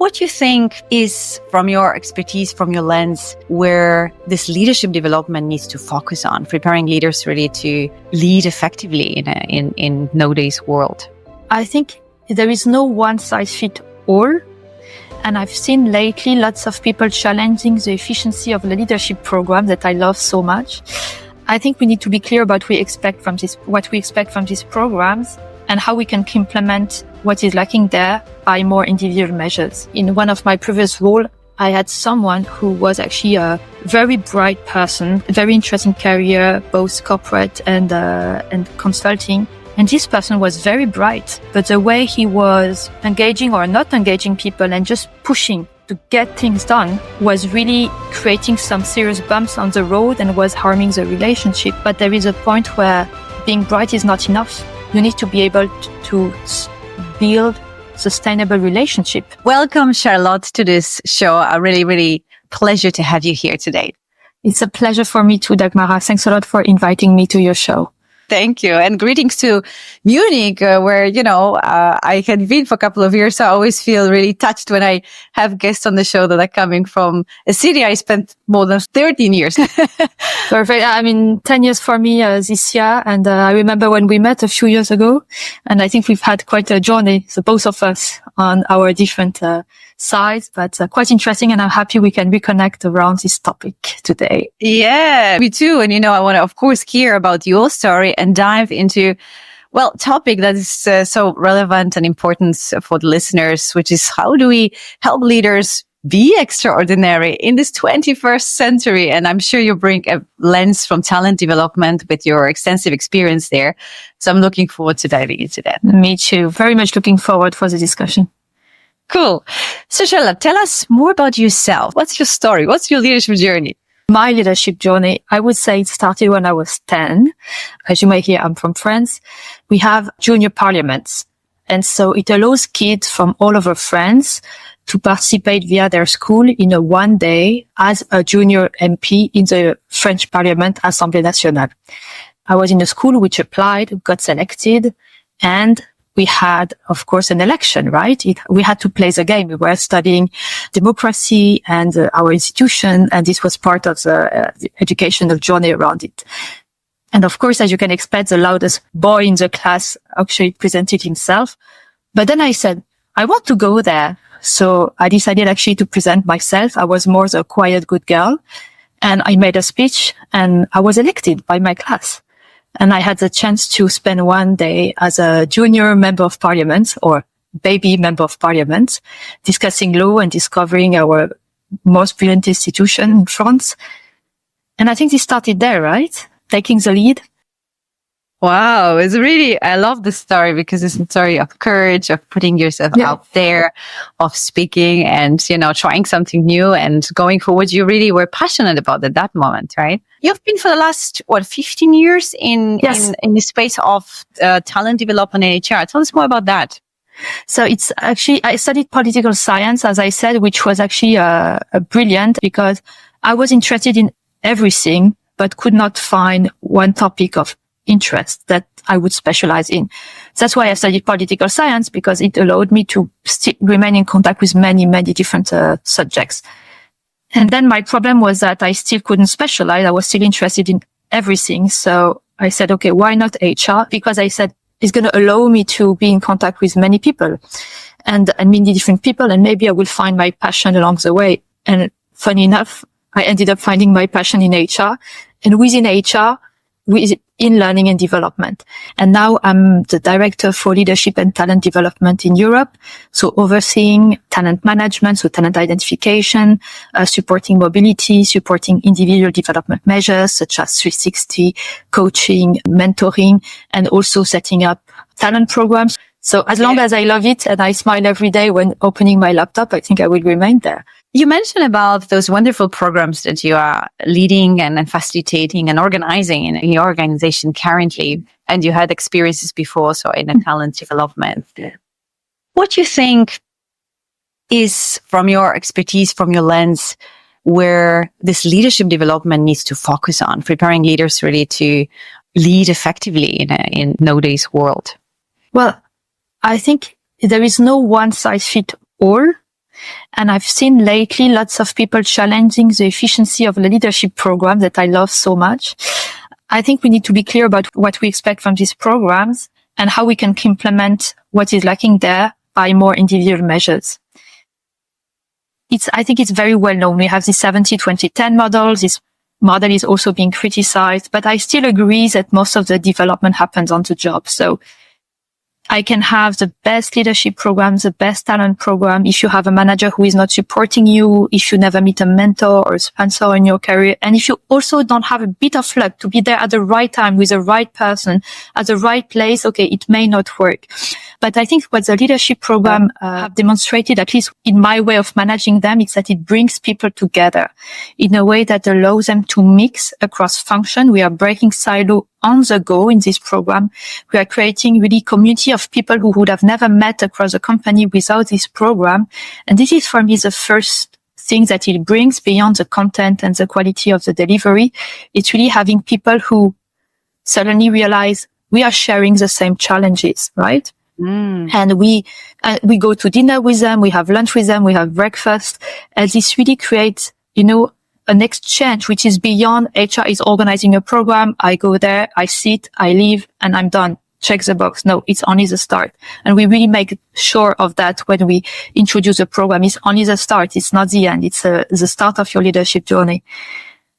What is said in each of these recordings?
What do you think is, from your expertise, from your lens, where this leadership development needs to focus on, preparing leaders really to lead effectively in nowadays world? I think there is no one size fits all. And I've seen lately lots of people challenging the efficiency of the leadership program that I love so much. I think we need to be clear about what we expect from these programs and how we can implement what is lacking there by more individual measures. In one of my previous roles, I had someone who was actually a very bright person, a very interesting career, both corporate and consulting. And this person was very bright, but the way he was engaging or not engaging people and just pushing to get things done was really creating some serious bumps on the road and was harming the relationship. But there is a point where being bright is not enough. You need to be able to build sustainable relationship. Welcome, Charlotte, to this show. A really, really pleasure to have you here today. It's a pleasure for me too, Dagmara. Thanks a lot for inviting me to your show. Thank you. And greetings to Munich, where, I had been for a couple of years. So I always feel really touched when I have guests on the show that are coming from a city I spent more than 13 years. Perfect. 10 years for me this year. And I remember when we met a few years ago. And I think we've had quite a journey, so both of us on our different sides, but quite interesting. And I'm happy we can reconnect around this topic today. Yeah, me too. And, I want to, of course, hear about your story and dive into, topic that is so relevant and important for the listeners, which is how do we help leaders be extraordinary in this 21st century? And I'm sure you bring a lens from talent development with your extensive experience there. So I'm looking forward to diving into that. Me too. Very much looking forward for the discussion. Cool. So Charlotte, tell us more about yourself. What's your story? What's your leadership journey? My leadership journey, I would say it started when I was 10. As you may hear, I'm from France. We have junior parliaments. And so it allows kids from all over France to participate via their school in a one day as a junior MP in the French Parliament Assemblée Nationale. I was in a school which applied, got selected, and we had, of course, an election, right? We had to play the game. We were studying democracy and our institution, and this was part of the educational journey around it. And of course, as you can expect, the loudest boy in the class actually presented himself. But then I said, I want to go there. So I decided actually to present myself. I was more the quiet, good girl. And I made a speech and I was elected by my class. And I had the chance to spend one day as a junior member of parliament or baby member of parliament, discussing law and discovering our most brilliant institution in France. And I think this started there, right? Taking the lead. Wow. I love this story because it's a story of courage, of putting yourself out there, of speaking and, trying something new and going forward. You really were passionate about it at that moment, right? You've been for the last, 15 years in the space of talent development in HR. Tell us more about that. So it's actually, I studied political science, as I said, which was actually brilliant because I was interested in everything, but could not find one topic of interest that I would specialize in. That's why I studied political science, because it allowed me to remain in contact with many, many different subjects. And then my problem was that I still couldn't specialize. I was still interested in everything. So I said, okay, why not HR? Because I said it's going to allow me to be in contact with many people and many different people. And maybe I will find my passion along the way. And funny enough, I ended up finding my passion in HR, and within HR, in learning and development. And now I'm the director for leadership and talent development in Europe. So overseeing talent management, so talent identification, supporting mobility, supporting individual development measures such as 360, coaching, mentoring, and also setting up talent programs. So as long as I love it and I smile every day when opening my laptop, I think I will remain there. You mentioned about those wonderful programs that you are leading and facilitating and organizing in your organization currently, and you had experiences before, so in the talent development. What do you think is, from your expertise, from your lens, where this leadership development needs to focus on, preparing leaders really to lead effectively in nowadays world? Well, I think there is no one size fits all. And I've seen lately lots of people challenging the efficiency of the leadership program that I love so much. I think we need to be clear about what we expect from these programs and how we can implement what is lacking there by more individual measures. I think it's very well known. We have the 70-20-10 model. This model is also being criticized, but I still agree that most of the development happens on the job. So I can have the best leadership program, the best talent program. If you have a manager who is not supporting you, if you never meet a mentor or a sponsor in your career, and if you also don't have a bit of luck to be there at the right time with the right person at the right place, okay, it may not work. But I think what the leadership program have demonstrated, at least in my way of managing them, is that it brings people together in a way that allows them to mix across function. We are breaking silo on the go in this program. We are creating really community of people who would have never met across the company without this program. And this is for me the first thing that it brings beyond the content and the quality of the delivery. It's really having people who suddenly realize we are sharing the same challenges, right? And we go to dinner with them, we have lunch with them, we have breakfast, and this really creates, an exchange which is beyond HR is organizing a program. I go there, I sit, I leave, and I'm done. Check the box. No, it's only the start. And we really make sure of that when we introduce a program. It's only the start. It's not the end. It's the start of your leadership journey.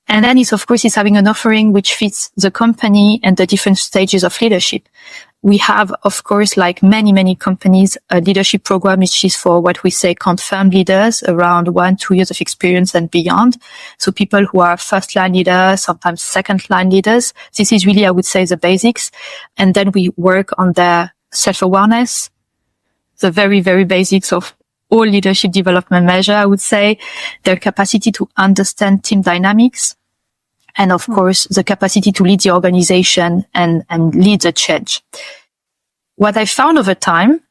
And then it's having an offering which fits the company and the different stages of leadership. We have, of course, like many companies, a leadership program which is for what we say confirmed leaders, around 1-2 years of experience and beyond. So people who are first line leaders, sometimes second line leaders. This is really, I would say, the basics. And then we work on their self-awareness, the very, very basics of all leadership development measure, I would say, their capacity to understand team dynamics. And of course, the capacity to lead the organization and lead the change. What I found over time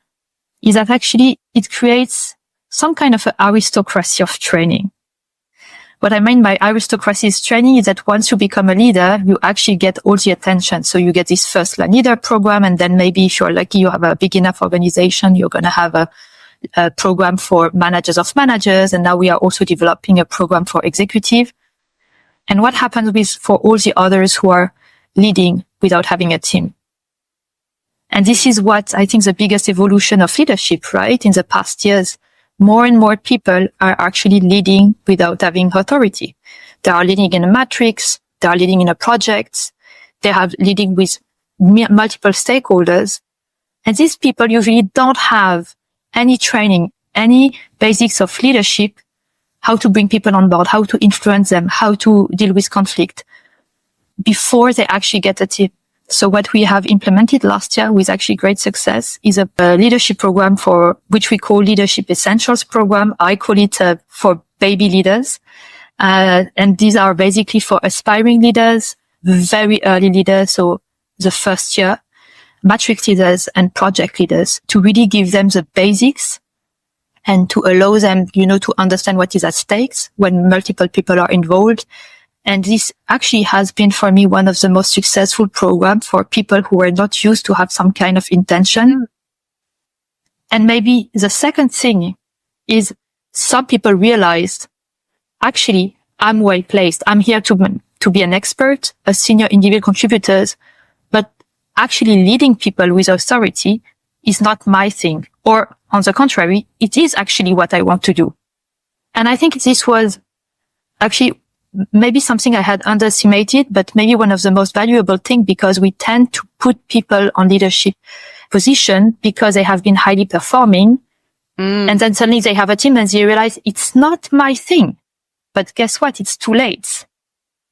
is that actually it creates some kind of an aristocracy of training. What I mean by aristocracy is training is that once you become a leader, you actually get all the attention. So you get this first line leader program. And then maybe if you're lucky, you have a big enough organization, you're going to have a program for managers of managers. And now we are also developing a program for executive. And what happens for all the others who are leading without having a team? And this is what I think the biggest evolution of leadership, right? In the past years, more and more people are actually leading without having authority. They are leading in a matrix. They are leading in a project. They are leading with multiple stakeholders. And these people usually don't have any training, any basics of leadership, how to bring people on board, how to influence them, how to deal with conflict before they actually get a team. So what we have implemented last year with actually great success is a leadership program for which we call Leadership Essentials program. I call it for baby leaders. And these are basically for aspiring leaders, very early leaders. So the first year, matrix leaders and project leaders to really give them the basics and to allow them, to understand what is at stakes when multiple people are involved. And this actually has been for me one of the most successful programs for people who are not used to have some kind of intention. And maybe the second thing is some people realized, actually, I'm well placed. I'm here to be an expert, a senior individual contributor, but actually leading people with authority is not my thing. Or on the contrary, it is actually what I want to do. And I think this was actually maybe something I had underestimated, but maybe one of the most valuable things because we tend to put people on leadership position because they have been highly performing. And then suddenly they have a team and they realize it's not my thing. But guess what? It's too late.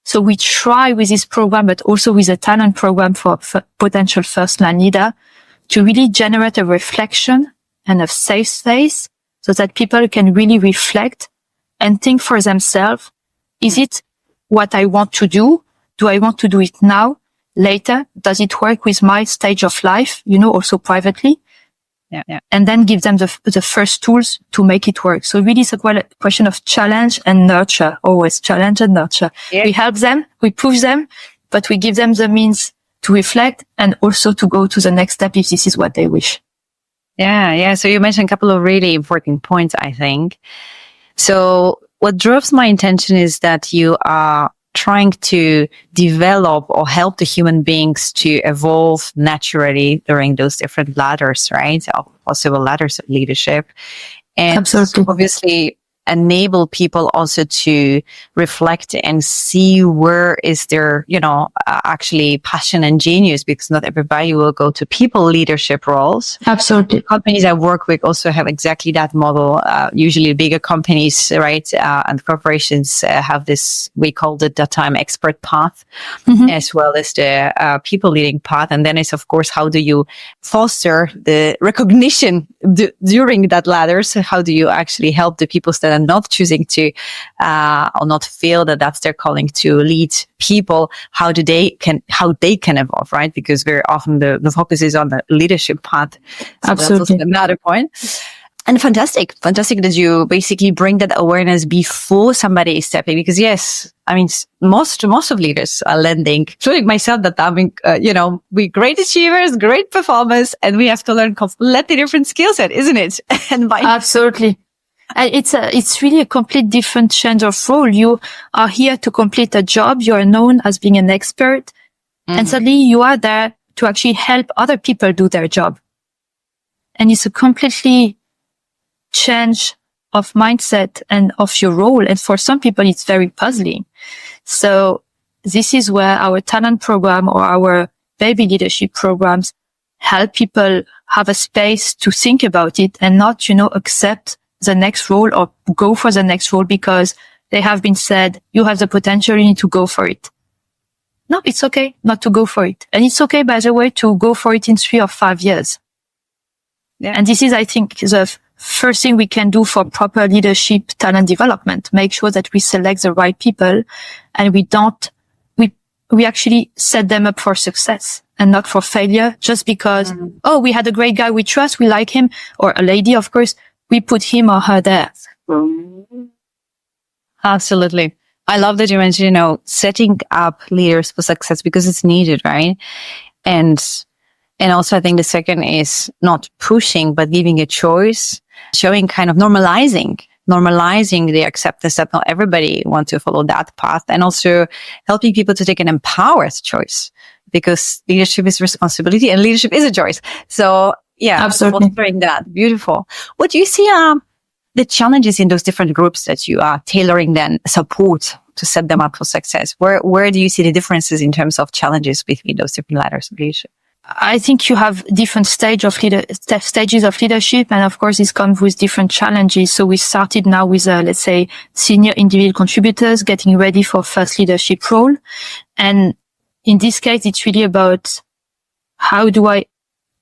So we try with this program, but also with a talent program for potential first line leader to really generate a reflection and a safe space so that people can really reflect and think for themselves, is it what I want to do? Do I want to do it now, later? Does it work with my stage of life, also privately? Yeah. And then give them the first tools to make it work. So really it's a question of challenge and nurture, always challenge and nurture. Yeah. We help them, we push them, but we give them the means to reflect and also to go to the next step if this is what they wish. Yeah. So you mentioned a couple of really important points, I think. So what drives my intention is that you are trying to develop or help the human beings to evolve naturally during those different ladders, right? Of possible ladders of leadership. And Absolutely. obviously enable people also to reflect and see where is their, actually passion and genius, because not everybody will go to people leadership roles. Absolutely. Companies I work with also have exactly that model. Usually bigger companies, right? And corporations have this, we call it the time expert path, as well as the people leading path. And then it's, of course, how do you foster the recognition during that ladder? So how do you actually help the people that are not choosing to, or not feel that that's their calling to lead people? How they can evolve, right? Because very often the focus is on the leadership path. So Absolutely. that's also another point. And fantastic that you basically bring that awareness before somebody is stepping. Because yes, I mean, most of leaders are lending, including myself, that we're great achievers, great performers, and we have to learn completely different skill set, isn't it? Absolutely. And it's really a complete different change of role. You are here to complete a job. You are known as being an expert. And suddenly you are there to actually help other people do their job. And it's a completely change of mindset and of your role. And for some people, it's very puzzling. So this is where our talent program or our baby leadership programs help people have a space to think about it and not, accept the next role or go for the next role because they have been said, you have the potential, you need to go for it. No, it's okay not to go for it. And it's okay, by the way, to go for it in 3 or 5 years. Yeah. And this is, I think, the first thing we can do for proper leadership talent development. Make sure that we select the right people and we actually set them up for success and not for failure just because, we had a great guy we trust, we like him, or a lady, of course, we put him or her there. Absolutely. I love that you mentioned, setting up leaders for success because it's needed, right? And also I think the second is not pushing, but giving a choice, showing kind of normalizing the acceptance that not everybody wants to follow that path, and also helping people to take an empowered choice, because leadership is responsibility and leadership is a choice. So yeah, absolutely. Fostering that. Beautiful. What do you see the challenges in those different groups that you are tailoring then support to set them up for success? Where do you see the differences in terms of challenges between those different ladders of leadership? I think you have different stages of leadership, and of course, this comes with different challenges. So we started now with, let's say, senior individual contributors getting ready for first leadership role. And in this case, it's really about how do I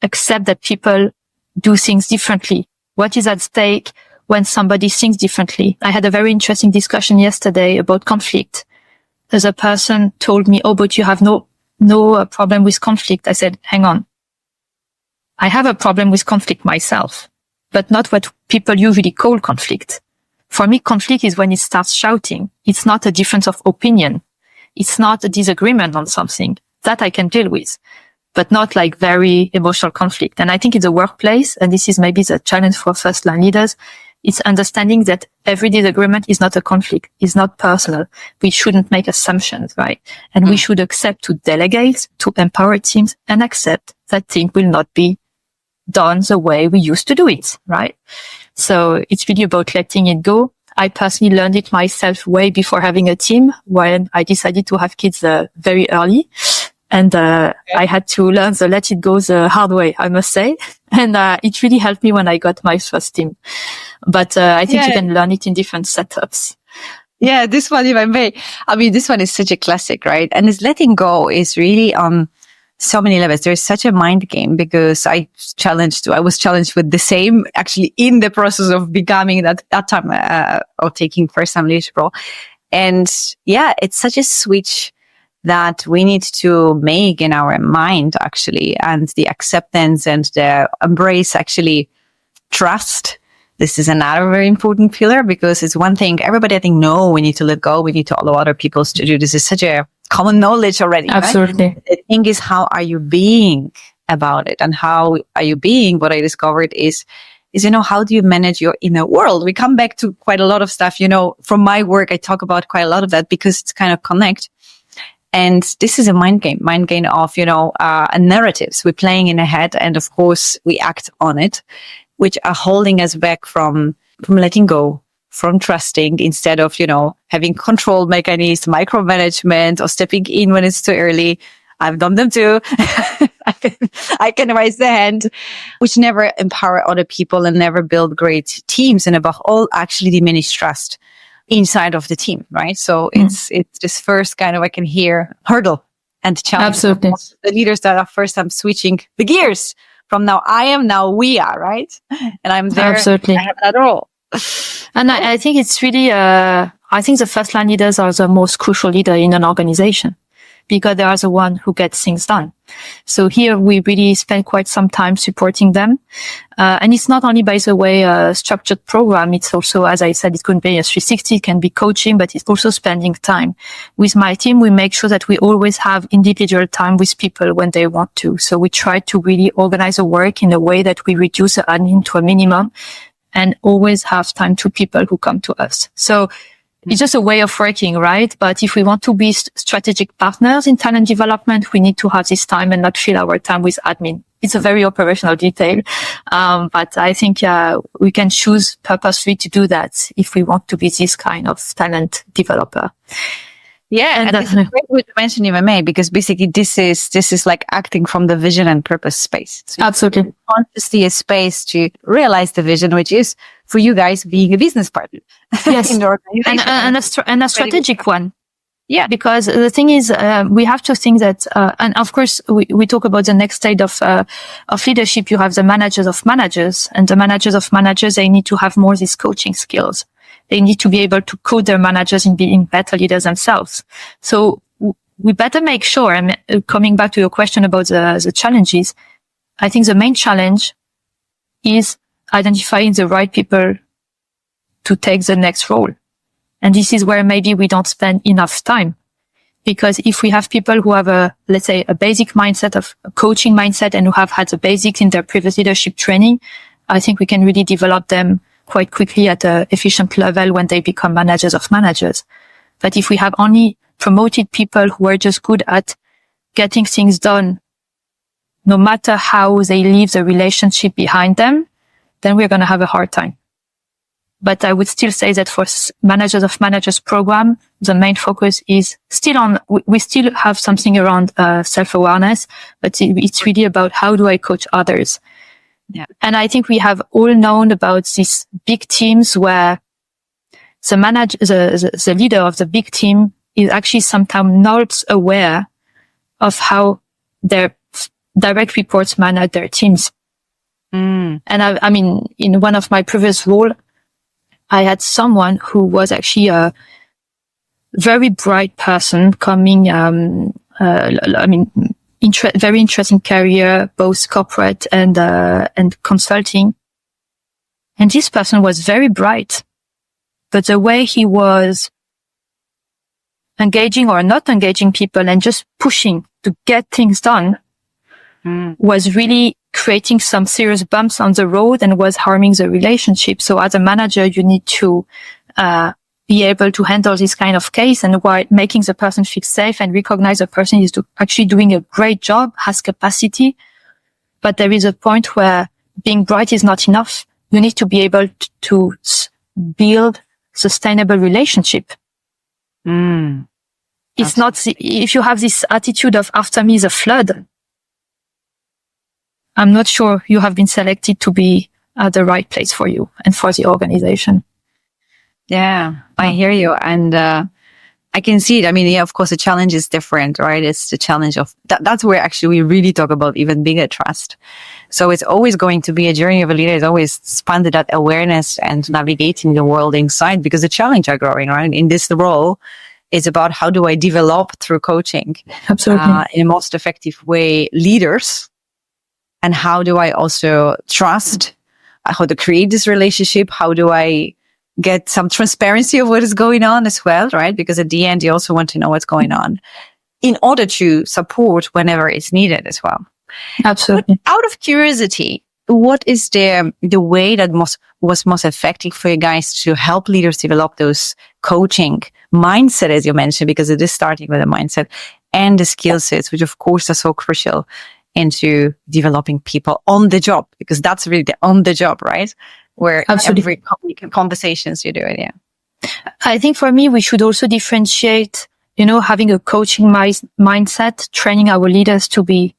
accept that people do things differently? What is at stake when somebody thinks differently? I had a very interesting discussion yesterday about conflict. As a person told me, but you have no problem with conflict. I said, hang on. I have a problem with conflict myself, but not what people usually call conflict. For me, conflict is when it starts shouting. It's not a difference of opinion. It's not a disagreement on something that I can deal with, but not like very emotional conflict. And I think in the workplace, and this is maybe the challenge for first line leaders, it's understanding that every disagreement is not a conflict, is not personal. We shouldn't make assumptions, right? And we should accept to delegate, to empower teams, and accept that things will not be done the way we used to do it, right? So it's really about letting it go. I personally learned it myself way before having a team when I decided to have kids very early. And I had to learn the let it go the hard way, I must say. And it really helped me when I got my first team. But I think you can learn it in different setups. Yeah, this one, if I may. I mean, this one is such a classic, right? And this letting go is really on so many levels. There's such a mind game because I was challenged with the same actually in the process of becoming that time or taking first time leadership role. And yeah, it's such a switch that we need to make in our mind actually, and the acceptance and the embrace actually trust. This is another very important pillar because it's one thing everybody I think know we need to let go. We need to allow other people to do. This is such a common knowledge already. Absolutely. Right? The thing is, how are you being about it. And how are you being? What I discovered is, how do you manage your inner world? We come back to quite a lot of stuff, from my work, I talk about quite a lot of that because it's kind of connect. And this is a mind game of, narratives we're playing in a head. And of course we act on it, which are holding us back from letting go, from trusting, instead of, having control mechanisms, micromanagement, or stepping in when it's too early. I've done them too. I can raise the hand, which never empower other people and never build great teams. And above all, actually diminish trust inside of the team, right? So it's this first kind of, I can hear, hurdle and challenge. Absolutely. The leaders that are first time switching the gears from now I am, now we are, right? And I'm there. Absolutely. I have that role. And I think it's really, I think the first line leaders are the most crucial leader in an organization, because they are the one who gets things done. So here we really spend quite some time supporting them. And it's not only, by the way, a structured program. It's also, as I said, it could be a 360, it can be coaching, but it's also spending time. With my team, we make sure that we always have individual time with people when they want to. So we try to really organize the work in a way that we reduce the admin to a minimum and always have time to people who come to us. So it's just a way of working, right? But if we want to be strategic partners in talent development, we need to have this time and not fill our time with admin. It's a very operational detail. But I think, we can choose purposefully to do that if we want to be this kind of talent developer. Yeah, and that's a great way to mention, if I may, because basically this is like acting from the vision and purpose space. So absolutely. You want to see a space to realize the vision, which is for you guys being a business partner. Yes, in the organization. and a strategic one. Yeah, because the thing is, we have to think that, and of course, we talk about the next stage of leadership. You have the managers of managers, and the managers of managers, they need to have more these coaching skills. They need to be able to coach their managers in being better leaders themselves. So we better make sure, and coming back to your question about the challenges, I think the main challenge is identifying the right people to take the next role. And this is where maybe we don't spend enough time. Because if we have people who have let's say, a basic mindset of a coaching mindset and who have had the basics in their previous leadership training, I think we can really develop them quite quickly at an efficient level when they become managers of managers. But if we have only promoted people who are just good at getting things done, no matter how they leave the relationship behind them, then we're going to have a hard time. But I would still say that for managers of managers program, the main focus is still on, we still have something around self-awareness, but it's really about how do I coach others? Yeah. And I think we have all known about these big teams where the leader of the big team is actually sometimes not aware of how their direct reports manage their teams. And I mean, in one of my previous roles, I had someone who was actually a very bright person coming, very interesting career, both corporate and consulting. And this person was very bright, but the way he was engaging or not engaging people and just pushing to get things done was really creating some serious bumps on the road and was harming the relationship. So as a manager, you need to be able to handle this kind of case, and while making the person feel safe and recognize the person is actually doing a great job, has capacity. But there is a point where being bright is not enough. You need to be able to build sustainable relationship. It's not, if you have this attitude of after me is a flood, I'm not sure you have been selected to be at the right place for you and for the organization. Yeah, I hear you. And I can see it. I mean, yeah, of course, the challenge is different, right? It's the challenge of that's where actually we really talk about even bigger trust. So it's always going to be a journey of a leader. It's always expanded that awareness and navigating the world inside, because the challenge are growing, right? In this role, it's about how do I develop through coaching absolutely in a most effective way leaders, and how do I also trust, how to create this relationship, how do I get some transparency of what is going on as well, right? Because at the end, you also want to know what's going on in order to support whenever it's needed as well. Absolutely. But out of curiosity, what is the way that was most effective for you guys to help leaders develop those coaching mindset, as you mentioned, because it is starting with a mindset and the skill sets, which of course are so crucial into developing people on the job, because that's really the on the job, right? Where Absolutely. every conversations you do it. Yeah. I think for me, we should also differentiate, having a coaching mindset, training our leaders to be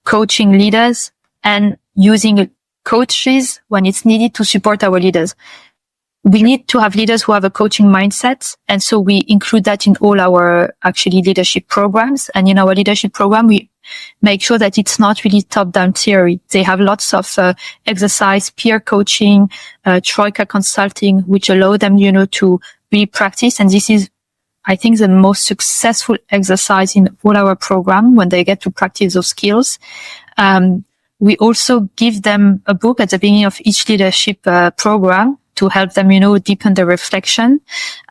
coaching leaders, and using coaches when it's needed to support our leaders. We need to have leaders who have a coaching mindset. And so we include that in all our actually leadership programs. And in our leadership program, we make sure that it's not really top-down theory. They have lots of exercise, peer coaching, troika consulting, which allow them, to really practice. And this is, I think, the most successful exercise in all our program when they get to practice those skills. We also give them a book at the beginning of each leadership program to help them, deepen the reflection.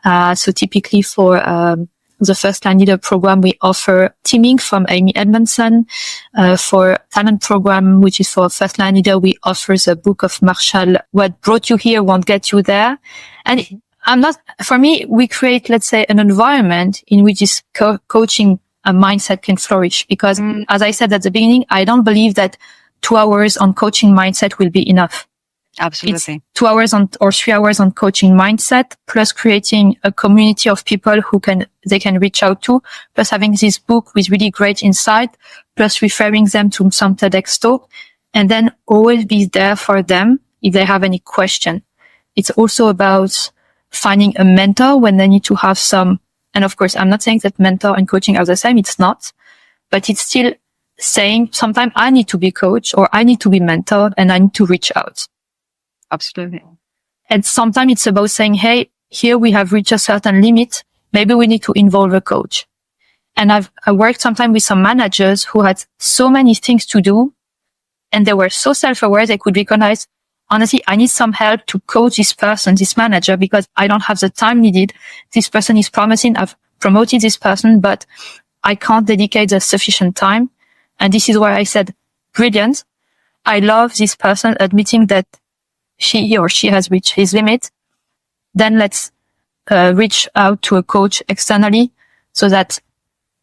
So typically for the First Line Leader program, we offer Teaming from Amy Edmondson. For Talent program, which is for First Line Leader, we offer the book of Marshall, What Brought You Here Won't Get You There. And for me, we create, let's say, an environment in which this coaching mindset can flourish. Because as I said at the beginning, I don't believe that 2 hours on coaching mindset will be enough. Absolutely. It's 2 hours or 3 hours on coaching mindset, plus creating a community of people they can reach out to, plus having this book with really great insight, plus referring them to some TEDx talk, and then always be there for them if they have any question. It's also about finding a mentor when they need to have some, and of course, I'm not saying that mentor and coaching are the same. It's not, but it's still saying sometimes I need to be coached or I need to be mentored and I need to reach out. Absolutely. And sometimes it's about saying, hey, here we have reached a certain limit. Maybe we need to involve a coach. And I worked sometimes with some managers who had so many things to do and they were so self-aware they could recognize, honestly, I need some help to coach this person, this manager, because I don't have the time needed. This person is promising, I've promoted this person, but I can't dedicate the sufficient time. And this is where I said, brilliant. I love this person admitting that he or she has reached his limit. Then let's reach out to a coach externally so that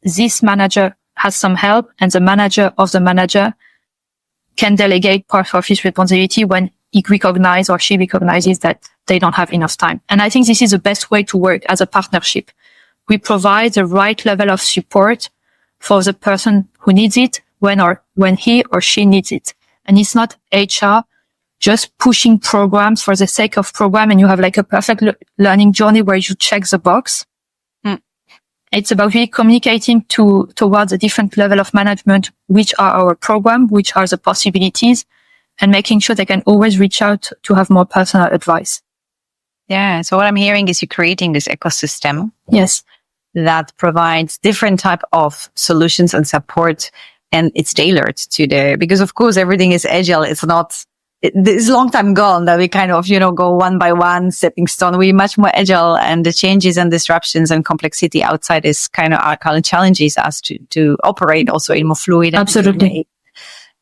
this manager has some help and the manager of the manager can delegate part of his responsibility when he recognizes or she recognizes that they don't have enough time. And I think this is the best way to work as a partnership. We provide the right level of support for the person who needs it when he or she needs it. And it's not HR just pushing programs for the sake of program and you have like a perfect learning journey where you check the box. It's about really communicating towards a different level of management, which are our program, which are the possibilities, and making sure they can always reach out to have more personal advice. Yeah. So what I'm hearing is you're creating this ecosystem. Yes. That provides different type of solutions and support, and it's tailored to because of course everything is agile. It's not, it's a long time gone that we kind of, go one by one, stepping stone. We're much more agile, and the changes and disruptions and complexity outside is kind of challenges us to operate also in more fluid. Absolutely.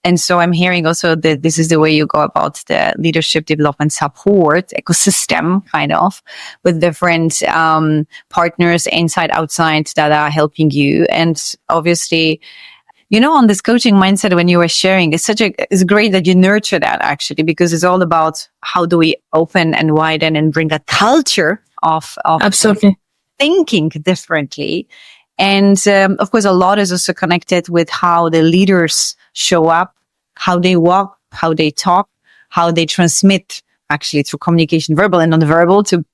And so I'm hearing also that this is the way you go about the leadership development support ecosystem, kind of, with different partners inside, outside that are helping you. And obviously, on this coaching mindset, when you were sharing, it's great that you nurture that actually, because it's all about how do we open and widen and bring that culture of absolutely thinking differently. And of course, a lot is also connected with how the leaders show up, how they walk, how they talk, how they transmit actually through communication, verbal and non-verbal, to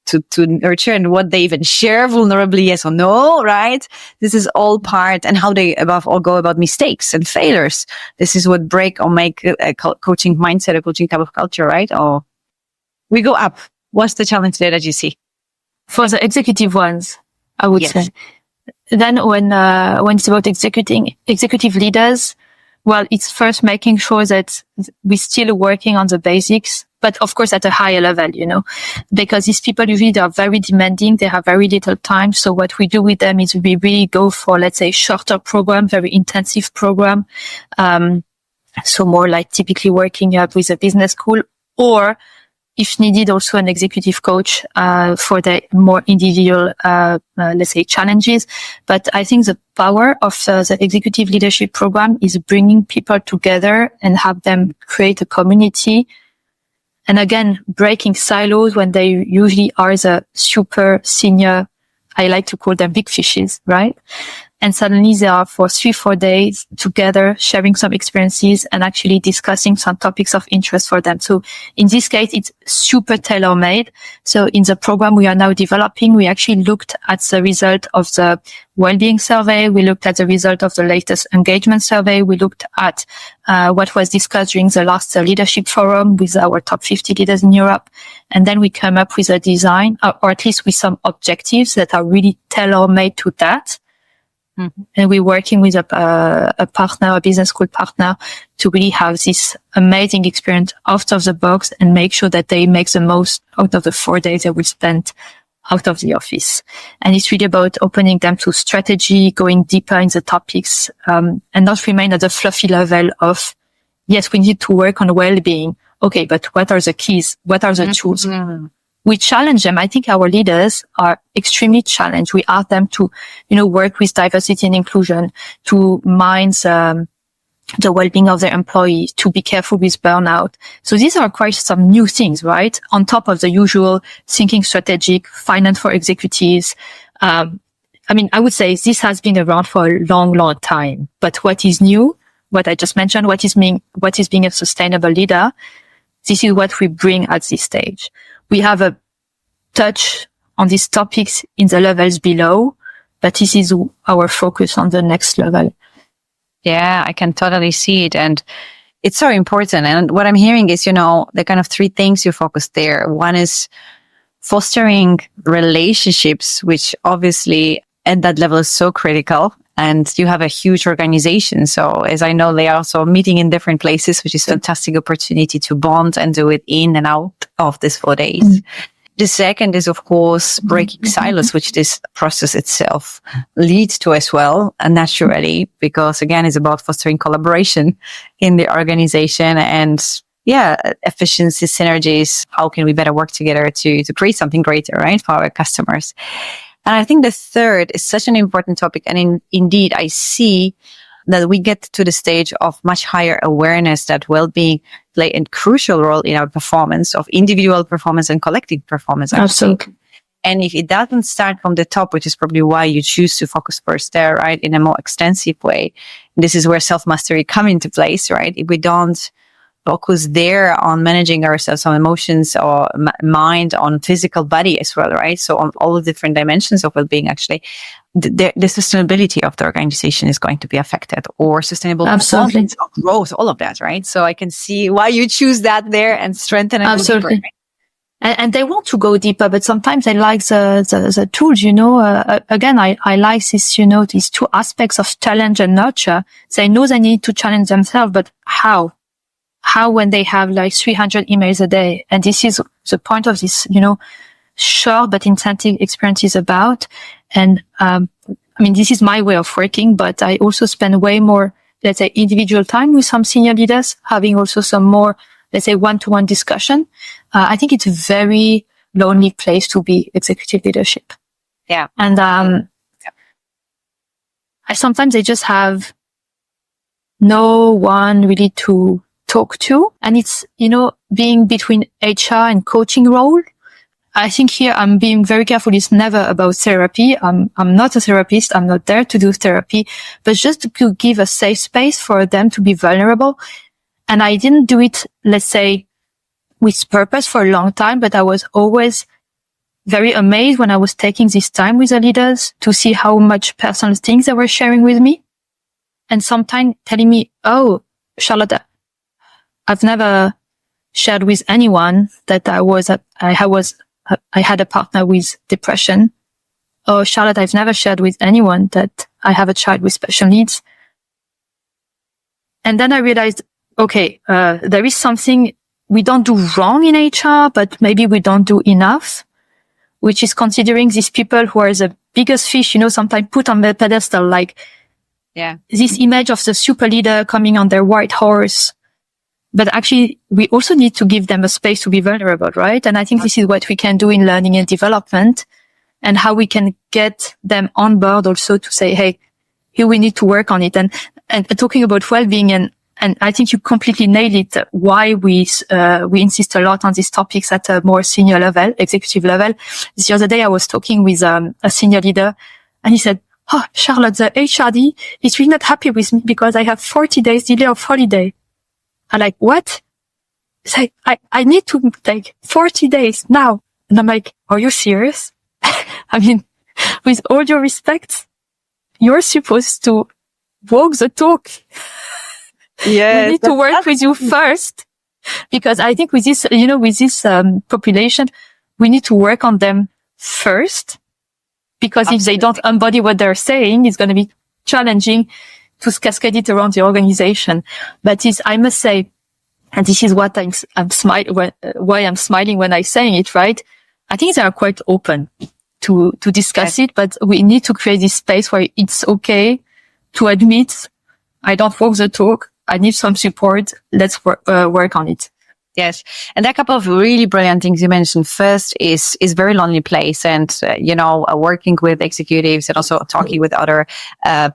nurture, and what they even share vulnerably, yes or no, right? This is all part, and how they above all go about mistakes and failures. This is what break or make a coaching mindset, a coaching type of culture, right? Or we go up. What's the challenge there that you see? For the executive ones, I would say. Then when it's about executive leaders, well, it's first making sure that we're still working on the basics, but of course at a higher level, because these people usually they are very demanding. They have very little time. So what we do with them is we really go for, let's say, shorter program, very intensive program, So more like typically working with a business school, or if needed, also an executive coach, for the more individual, let's say challenges. But I think the power of the executive leadership program is bringing people together and have them create a community. And again, breaking silos when they usually are the super senior, I like to call them big fishes, right? And suddenly they are for 3-4 days together, sharing some experiences and actually discussing some topics of interest for them. So in this case, it's super tailor-made. So in the program we are now developing, we actually looked at the result of the well-being survey. We looked at the result of the latest engagement survey. We looked at what was discussed during the last leadership forum with our top 50 leaders in Europe. And then we come up with a design, or at least with some objectives that are really tailor-made to that. Mm-hmm. And we're working with a partner, a business school partner, to really have this amazing experience out of the box and make sure that they make the most out of the 4 days they will spend out of the office. And it's really about opening them to strategy, going deeper in the topics, and not remain at the fluffy level of, yes, we need to work on well-being. Okay, but what are the keys? What are the tools? Mm-hmm. We challenge them. I think our leaders are extremely challenged. We ask them to, work with diversity and inclusion, to mind the well-being of their employees, to be careful with burnout. So these are quite some new things, right? On top of the usual thinking strategic, finance for executives. I would say this has been around for a long, long time. But what is new, what I just mentioned, what is being a sustainable leader, this is what we bring at this stage. We have a touch on these topics in the levels below, but this is our focus on the next level. Yeah, I can totally see it. And it's so important. And what I'm hearing is, the kind of 3 things you focus there. One is fostering relationships, which obviously at that level is so critical. And you have a huge organization. So as I know, they are also meeting in different places, which is a fantastic opportunity to bond and do it in and out of these 4 days. Mm-hmm. The second is, of course, breaking silos, which this process itself leads to as well, and naturally, because again, it's about fostering collaboration in the organization and efficiency, synergies. How can we better work together to create something greater, right, for our customers? And I think the third is such an important topic. And indeed, I see that we get to the stage of much higher awareness that well-being play a crucial role in our performance, of individual performance and collective performance. Absolutely. And if it doesn't start from the top, which is probably why you choose to focus first there, right, in a more extensive way, this is where self-mastery come into place, right? If we don't focus there on managing ourselves, on emotions or mind, on physical body as well, right? So on all the different dimensions of well-being, actually, the sustainability of the organization is going to be affected, or sustainable performance, or growth, all of that, right? So I can see why you choose that there and strengthen it. Absolutely. Deeper, right? And they want to go deeper, but sometimes they like the tools, again, I like this, these 2 aspects of challenge and nurture. They know they need to challenge themselves, but how when they have like 300 emails a day? And this is the point of this, short but intensive experience is about. And, this is my way of working, but I also spend way more, let's say, individual time with some senior leaders, having also some more, let's say, one-to-one discussion. I think it's a very lonely place to be, executive leadership. Yeah. And, sometimes they just have no one really to talk to. And it's, being between HR and coaching role. I think here I'm being very careful. It's never about therapy. I'm not a therapist. I'm not there to do therapy, but just to give a safe space for them to be vulnerable. And I didn't do it, let's say, with purpose for a long time, but I was always very amazed when I was taking this time with the leaders to see how much personal things they were sharing with me. And sometimes telling me, "Oh, Charlotte, I've never shared with anyone that I had a partner with depression. Oh, Charlotte, I've never shared with anyone that I have a child with special needs." And then I realized, okay, there is something we don't do wrong in HR, but maybe we don't do enough, which is considering these people who are the biggest fish, sometimes put on the pedestal, like this image of the super leader coming on their white horse. But actually, we also need to give them a space to be vulnerable, right? And I think this is what we can do in learning and development, and how we can get them on board also to say, hey, here we need to work on it. And talking about well-being, and I think you completely nailed it, why we insist a lot on these topics at a more senior level, executive level. The other day I was talking with a senior leader, and he said, oh, Charlotte, the HRD is really not happy with me because I have 40 days delay of holiday. I'm like, what? It's like, I need to take 40 days now. And I'm like, are you serious? I mean, with all due respect, you're supposed to walk the talk. Yes, we need to work with you first, because I think with this, with this population, we need to work on them first, because if they don't embody what they're saying, it's going to be challenging to cascade it around the organization. But I must say, and this is what why I'm smiling when I'm saying it, right? I think they are quite open to discuss it, but we need to create this space where it's okay to admit, I don't walk the talk. I need some support. Let's work on it. Yes. And a couple of really brilliant things you mentioned. First is very lonely place. And, working with executives and also talking with other,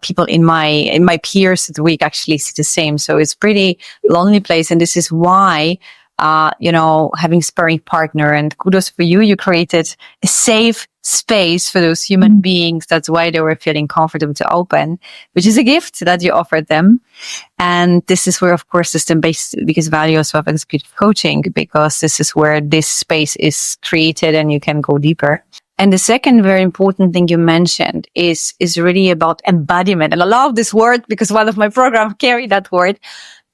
people in my peers, we actually see the same. So it's pretty lonely place. And this is why, having sparring partner, and kudos for you. You created a safe space for those human beings. That's why they were feeling comfortable to open, which is a gift that you offered them. And this is where, of course, system-based biggest value also of executive coaching, because this is where this space is created and you can go deeper. And the second very important thing you mentioned is really about embodiment. And I love this word because one of my programs carry that word,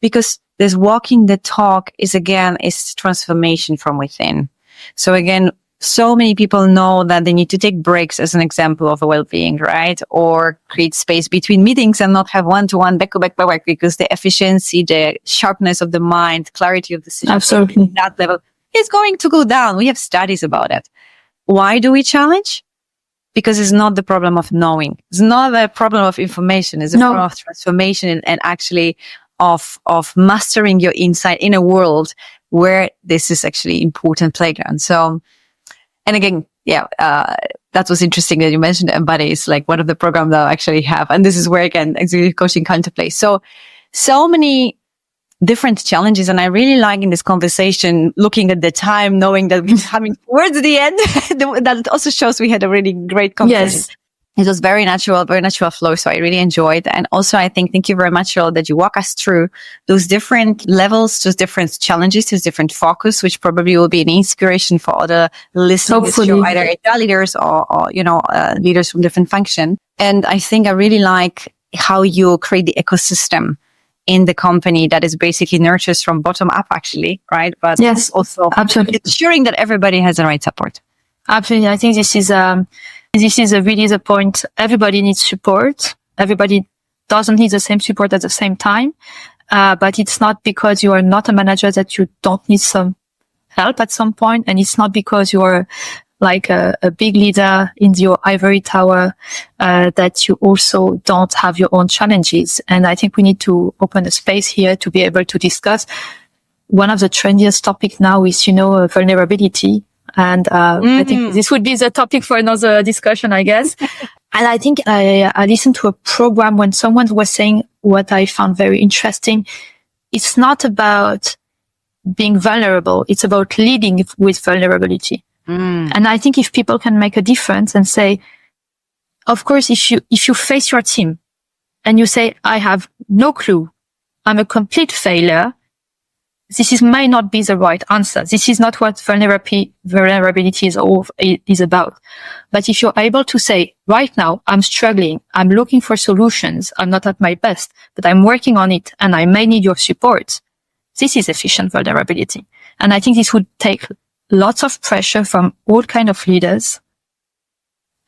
because this walking the talk is transformation from within. So again, so many people know that they need to take breaks as an example of a well-being, right? Or create space between meetings and not have one-to-one back-to-back work, because the efficiency, the sharpness of the mind, clarity of the decision, absolutely, that level is going to go down. We have studies about it. Why do we challenge? Because it's not the problem of knowing. It's not a problem of information. It's a problem of transformation and actually of mastering your insight in a world where this is actually important playground. So, and again, that was interesting that you mentioned Embody is like one of the programs that I actually have. And this is where, again, executive coaching comes into play. So many different challenges. And I really like in this conversation, looking at the time, knowing that we're coming towards the end, that also shows we had a really great conversation. Yes. It was very natural flow. So I really enjoyed. And also I think, thank you very much, Charlotte, that you walk us through those different levels, those different challenges, those different focus, which probably will be an inspiration for other listeners, either HR leaders or leaders from different function. And I think I really like how you create the ecosystem in the company that is basically nurtures from bottom up, actually, right? But yes, also absolutely ensuring that everybody has the right support. Absolutely. I think this is really the point. Everybody needs support. Everybody doesn't need the same support at the same time. But it's not because you are not a manager that you don't need some help at some point. And it's not because you are like a big leader in your ivory tower, that you also don't have your own challenges. And I think we need to open a space here to be able to discuss. One of the trendiest topic now is, vulnerability. And I think this would be the topic for another discussion, I guess. And I think I listened to a program when someone was saying what I found very interesting. It's not about being vulnerable. It's about leading with vulnerability. And I think if people can make a difference and say, of course, if you face your team and you say, I have no clue, I'm a complete failure, may not be the right answer. This is not what vulnerability is about. But if you're able to say, right now, I'm struggling, I'm looking for solutions, I'm not at my best, but I'm working on it and I may need your support, this is efficient vulnerability. And I think this would take lots of pressure from all kinds of leaders,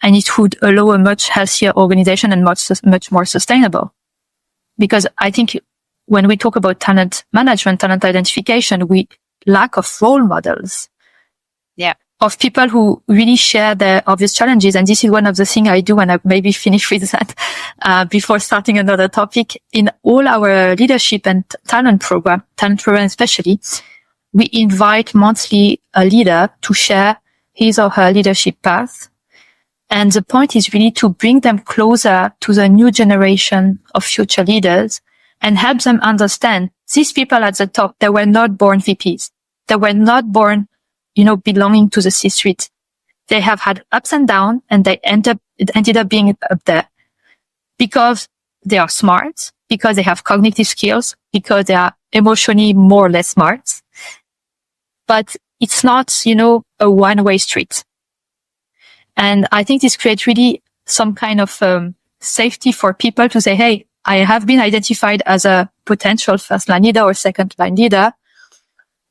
and it would allow a much healthier organization and much more sustainable. Because I think when we talk about talent management, talent identification, we lack of role models. Yeah. of people who really share their obvious challenges. And this is one of the things I do when I maybe finish with that, before starting another topic. In all our leadership and talent program especially, we invite monthly a leader to share his or her leadership path. And the point is really to bring them closer to the new generation of future leaders and help them understand these people at the top, they were not born VPs. They were not born, belonging to the C-suite. They have had ups and downs, and it ended up being up there because they are smart, because they have cognitive skills, because they are emotionally more or less smart. But it's not, a one-way street. And I think this creates really some kind of safety for people to say, hey, I have been identified as a potential first-line leader or second-line leader,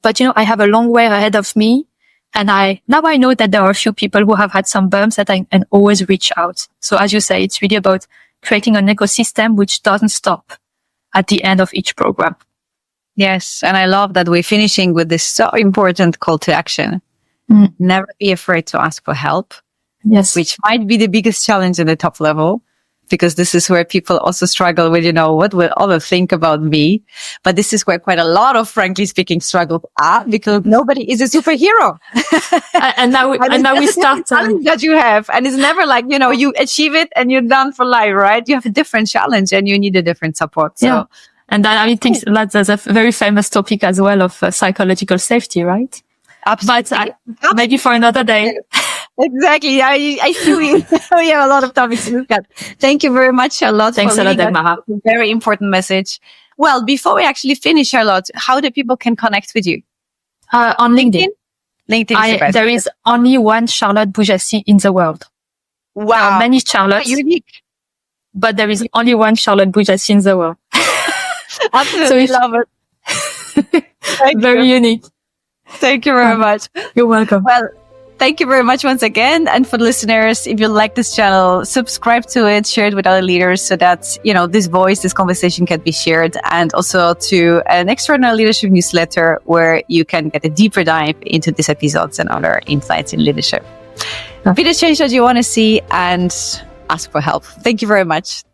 but, I have a long way ahead of me. And now I know that there are a few people who have had some bumps that I can always reach out. So as you say, it's really about creating an ecosystem which doesn't stop at the end of each program. Yes. And I love that we're finishing with this so important call to action. Never be afraid to ask for help. Yes. Which might be the biggest challenge at the top level, because this is where people also struggle with, what will others think about me? But this is where quite a lot of, frankly speaking, struggles are, because nobody is a superhero. and now we start challenge that you have. And it's never like, you achieve it and you're done for life, right? You have a different challenge and you need a different support. So. Yeah. And I think that's a very famous topic as well of psychological safety, right? Absolutely. But maybe for another day. Exactly. I see we have a lot of topics to look at. Thank you very much, Charlotte. Thanks a lot, Dagmara. Very important message. Well, before we actually finish, Charlotte, how do people can connect with you? On LinkedIn. LinkedIn is the best. There is only one Charlotte Boujassy in the world. Wow. There are many Charlottes. Unique. But there is only one Charlotte Boujassy in the world. Absolutely love it. Very unique. Thank you very much. You're welcome. Well, thank you very much once again. And for listeners, if you like this channel, subscribe to it, share it with other leaders so that, this conversation can be shared, and also to an extraordinary leadership newsletter where you can get a deeper dive into these episodes and other insights in leadership. Be the change that you want to see and ask for help. Thank you very much.